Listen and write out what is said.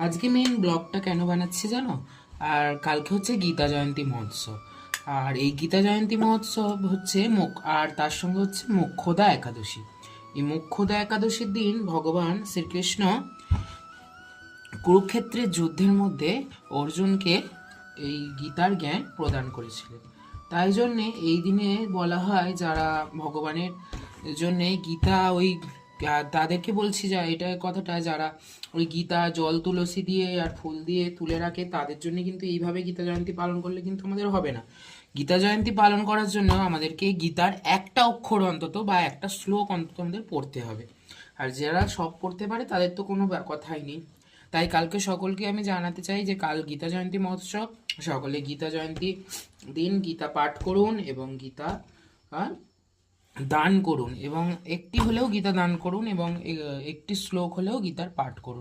আজকে মেন ব্লগটা কেন বানাচ্ছি জানো? আর কালকে হচ্ছে গীতা জয়ন্তী মহোৎসব। আর এই গীতা জয়ন্তী মহোৎসব হচ্ছে আর তার সঙ্গে হচ্ছে মোক্ষদা একাদশী। এই মোক্ষদা একাদশীর দিন ভগবান শ্রীকৃষ্ণ কুরুক্ষেত্রের যুদ্ধের মধ্যে অর্জুনকে এই গীতার জ্ঞান প্রদান করেছিলেন। তাই জন্যে এই দিনে বলা হয় যারা ভগবানের জন্যে গীতা ওই তাদেরকে বলছি যা এটা কথাটা, যারা ওই গীতা জল তুলসী দিয়ে আর ফুল দিয়ে তুলে রাখে তাদের জন্য কিন্তু এইভাবে গীতা জয়ন্তী পালন করলে কিন্তু আমাদের হবে না। গীতা জয়ন্তী পালন করার জন্য আমাদেরকে গীতার একটা অক্ষর অন্তত বা একটা শ্লোক অন্তত আমাদের পড়তে হবে। আর যারা সব পড়তে পারে তাদের তো কোনো কথাই নেই। তাই কালকে সকলকে আমি জানাতে চাই যে কাল গীতা জয়ন্তী মহোৎসব। সকলে গীতা জয়ন্তী দিন গীতা পাঠ করুন এবং গীতা আহ, দান করুন, এবং একটি হলেও গীতা দান করুন, এবং একটি শ্লোক হলেও গীতার পাঠ করুন।